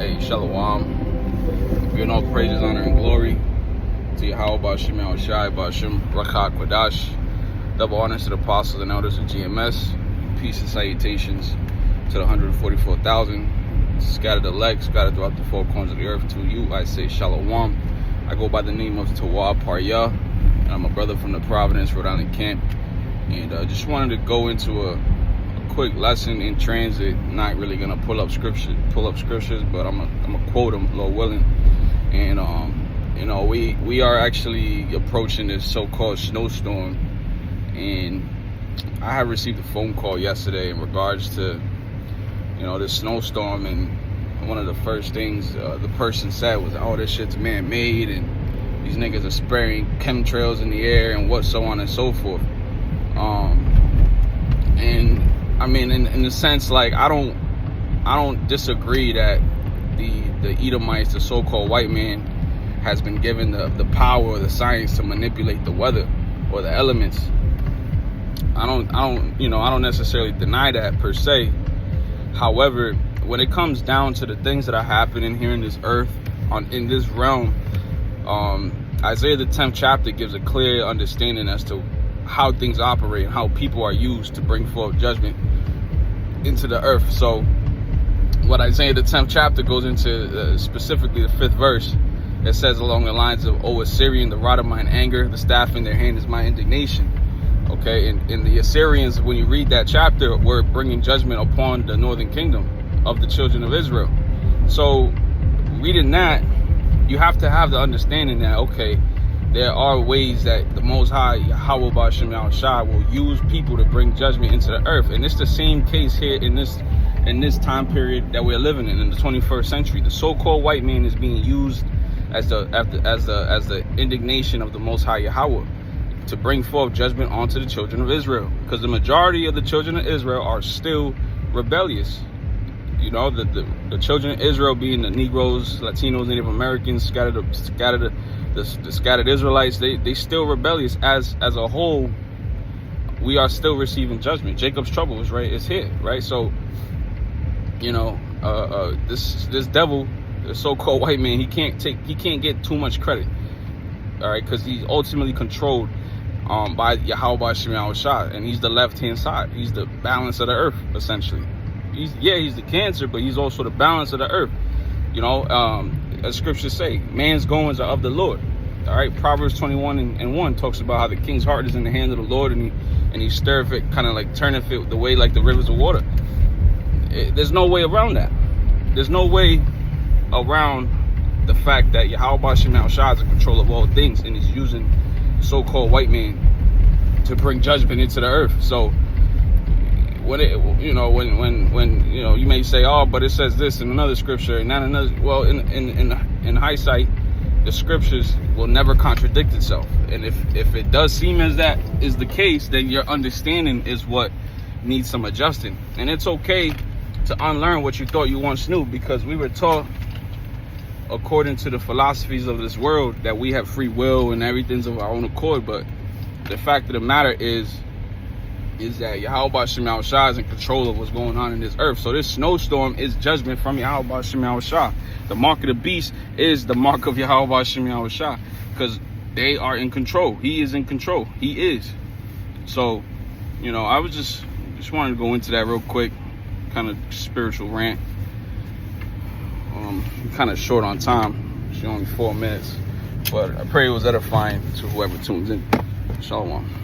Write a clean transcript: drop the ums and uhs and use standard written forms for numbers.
Hey, Shalom. Giving all praises, honor, and glory to Yahweh Ba'Shem Yahushai Ba'Shem Rakak Quadash. Double honors to the apostles and elders of GMS. Peace and salutations to the 144,000 scattered elect, scattered throughout the four corners of the earth. To you, I say Shalom. I go by the name of Tawab Parya, and I'm a brother from the Providence, Rhode Island camp. And just wanted to go into a quick lesson in transit. Not really gonna pull up scriptures, but I'm gonna quote them, Lord willing. And we are actually approaching this so-called snowstorm, and I have received a phone call yesterday in regards to this snowstorm, and one of the first things the person said was, "Oh, this shit's man-made, and these niggas are spraying chemtrails in the air and what, so on and so forth." And I mean, in the sense, like, I don't disagree that the Edomites, the so-called white man, has been given the power or the science to manipulate the weather or the elements. I don't necessarily deny that per se. However, when it comes down to the things that are happening here in this earth, in this realm, Isaiah the 10th chapter gives a clear understanding as to how things operate and how people are used to bring forth judgment into the earth. So what Isaiah the 10th chapter goes into, specifically the 5th verse, it says along the lines of, "O Assyrian, the rod of mine anger, the staff in their hand is my indignation." Okay, and the Assyrians, when you read that chapter, were bringing judgment upon the northern kingdom of the children of Israel. So reading that, you have to have the understanding that, okay, there are ways that the Most High, Yahweh Ba'Shem Yahushai, will use people to bring judgment into the earth. And it's the same case here in this time period that we're living in the 21st century. The so-called white man is being used as the indignation of the Most High Yahweh to bring forth judgment onto the children of Israel, because the majority of the children of Israel are still rebellious. The children of Israel, being the Negroes, Latinos, Native Americans, the scattered Israelites, they still rebellious. As a whole, we are still receiving judgment. Jacob's trouble is here, right? So this devil, the so-called white man, he can't get too much credit, all right, because he's ultimately controlled by Yahweh Ba'Shem Yahushai, and he's the left-hand side. He's the balance of the earth, essentially. He's the cancer, but he's also the balance of the earth. As scriptures say, man's goings are of the Lord. All right, Proverbs 21:1 talks about how the king's heart is in the hand of the Lord, and he stirreth it, kind of like turneth it the way like the rivers of water. There's no way around that. There's no way around the fact that Yahweh Ba'Shem Yahushai is in control of all things, and he's using the so-called white man to bring judgment into the earth. So when you may say, "Oh, but it says this in another scripture and not another." Well, in hindsight, the scriptures will never contradict itself. And if it does seem as that is the case, then your understanding is what needs some adjusting. And it's okay to unlearn what you thought you once knew, because we were taught, according to the philosophies of this world, that we have free will and everything's of our own accord. But the fact of the matter is that Yahweh Ba'Shem Yahushai is in control of what's going on in this earth. So this snowstorm is judgment from Yahweh Ba'Shem Yahushai. The mark of the beast is the mark of Yahweh Ba'Shem Yahushai, because they are in control. He is in control. He is. So, I was just wanted to go into that real quick, kind of spiritual rant. Kind of short on time. It's only 4 minutes, but I pray it was edifying to whoever tunes in. Shalom.